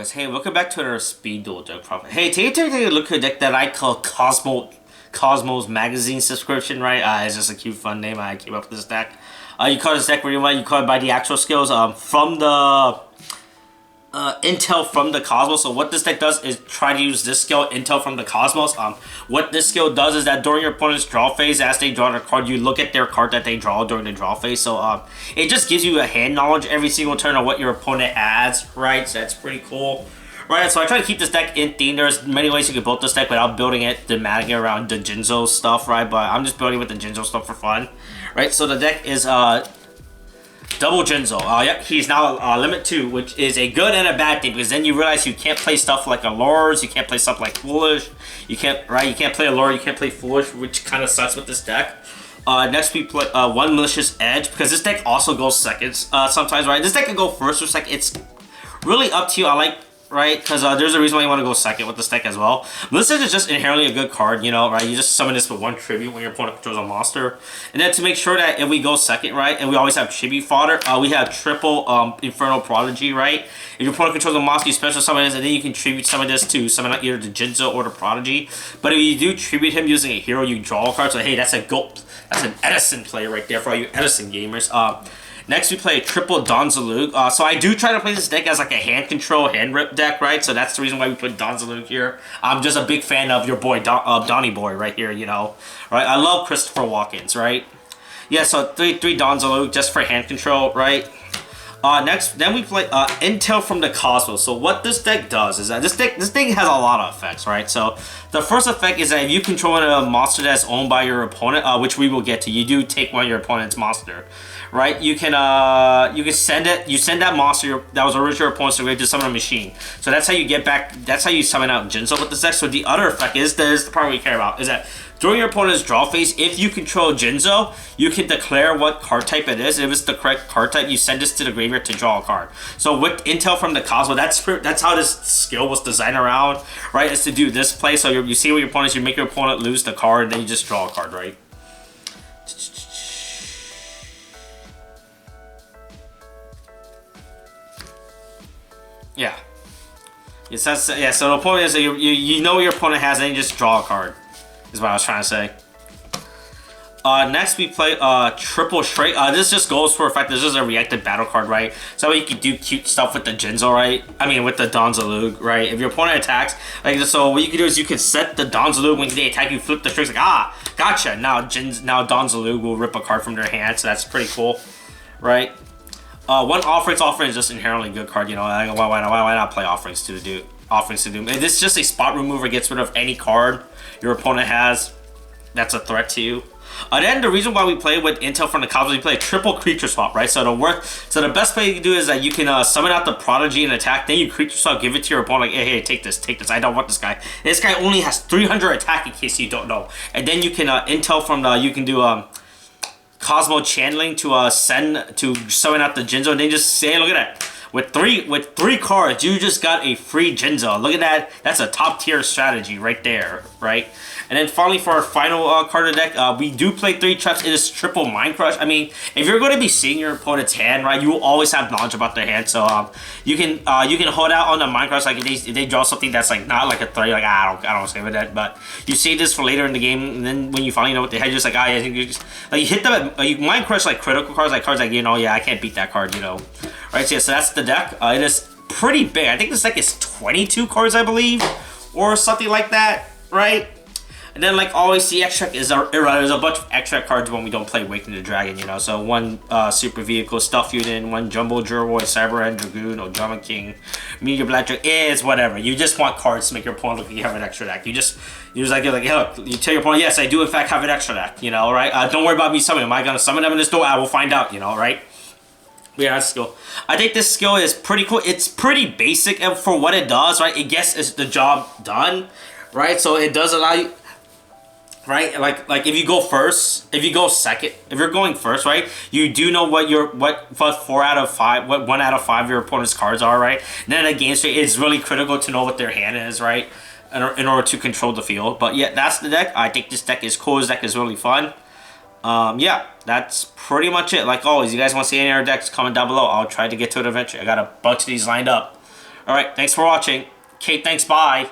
guys, hey, welcome back to another Speed Duel deck profit. Hey, today take a look at a deck that I call Cosmos Magazine subscription, right? It's just a cute fun name. I came up with this deck. You call this deck really well. You call it by the actual skills from the intel from the Cosmos. So what this deck does is try to use this skill, intel from the Cosmos. What this skill does is that during your opponent's draw phase, as they draw their card, you look at their card that they draw during the draw phase. So it just gives you a hand knowledge every single turn of what your opponent has, right? So that's pretty cool. Right, so I try to keep this deck in theme. There's many ways you can build this deck without building it thematic around the Jinzo stuff, right? But I'm just building with the Jinzo stuff for fun, right? So the deck is double Jinzo. Yep, he's now limit 2, which is a good and a bad thing, because then you realize you can't play stuff like Allures, you can't play stuff like Foolish, you can't play Allure, you can't play Foolish, which kind of sucks with this deck. Next we play one Malicious Edge, because this deck also goes seconds sometimes, right? This deck can go first or second. It's really up to you. I like, right? Because there's a reason why you want to go second with this deck as well. Malicious is just inherently a good card, you know, right? You just summon this with 1 tribute when your opponent controls a monster. And then to make sure that if we go second, right, and we always have tribute fodder, we have triple Infernal Prodigy, right? If your opponent controls a monster, you special summon this, and then you can tribute summon this to summon out either the Jinzo or the Prodigy. But if you do tribute him using a hero, you draw a card. So hey, that's an Edison play right there for all you Edison gamers. Next, we play triple Donzalug. So I do try to play this deck as like a hand control, hand rip deck, right? So that's the reason why we put Donzalug here. I'm just a big fan of your boy, Donnie Boy right here, you know. Right? I love Christopher Walken's, right? Yeah, so three Donzalug just for hand control, right? Next, then we play Intel from the Cosmos. So what this deck does is that this thing has a lot of effects, right? So the first effect is that if you control a monster that's owned by your opponent, which we will get to, you do take one of your opponent's monster, right? You can send that monster that was originally your opponent's to summon a machine. So that's how you get back. That's how you summon out Jinzo with this deck. So the other effect is the part we care about is that during your opponent's draw phase, if you control Jinzo, you can declare what card type it is. If it's the correct card type, you send this to the graveyard to draw a card. So with intel from the Cosmos, that's how this skill was designed around, right? Is to do this play. So you see what your opponent is, you make your opponent lose the card, and then you just draw a card, right? Yeah. It says, yeah, so the opponent is, you know what your opponent has, and then you just draw a card. Is what I was trying to say. Next we play triple Shrike. This just goes for effect. This is a reactive battle card, right? So you can do cute stuff with the Jinzo, right? I mean with the Donzalug, right? If your opponent attacks, like, so what you can do is you can set the Donzalug when they attack, you flip the Shrike, like, gotcha. Now Donzalug will rip a card from their hand, so that's pretty cool, right? One offerings is just inherently good card, you know. Why not play offerings to do? And this is just a spot remover, gets rid of any card your opponent has that's a threat to you. Then the reason why we play with intel from the Cosmos, we play a triple creature swap, right? So the best play you can do is that you can summon out the Prodigy and attack, then you creature swap, give it to your opponent, like, hey, take this, I don't want this guy. And this guy only has 300 attack in case you don't know. And then you can intel from the, you can do Cosmo channeling to summon out the Jinzo, and then just say, look at that. With three cards, you just got a free Jinzo. Look at that. That's a top tier strategy right there, right? And then finally, for our final card of the deck, we do play 3 traps. It is triple Mind Crush. I mean, if you're going to be seeing your opponent's hand, right, you will always have knowledge about their hand. So you can hold out on the Mind Crush, like if they draw something that's like not like a threat, like I don't say with that. But you save this for later in the game, and then when you finally know what they had, you're just like, I think you just like you hit them. You Mind Crush like critical cards, like cards like, you know, yeah, I can't beat that card, you know, right? So yeah, so that's the deck. It is pretty big. I think this deck is 22 cards, I believe, or something like that, right? And then, like always, the extract is there's a bunch of extra cards when we don't play Waking the Dragon, you know. So one Super Vehicle, Stuff Unit, one Jumbo Juroid, Cyber End Dragoon, Ojama King, Meteor Black Dragon, is whatever. You just want cards to make your opponent look like you have an extra deck. You're like, hey, look, you tell your opponent, yes, I do in fact have an extra deck, you know, right? Don't worry about me summoning. Am I gonna summon them in this door? I will find out, you know, right? Yeah, that's skill. I think this skill is pretty cool. It's pretty basic for what it does, right? It gets the job done, right? So it does allow you, right? Like if you go first, if you go second, if you're going first, right? You do know what 1 out of 5 your opponent's cards are, right? And then a game state, it's really critical to know what their hand is, right? In order to control the field. But yeah, that's the deck. I think this deck is cool. This deck is really fun. Yeah, that's pretty much it. Like always, you guys want to see any other decks, comment down below. I'll try to get to it eventually. I got a bunch of these lined up. Alright, thanks for watching. Kate, thanks, bye.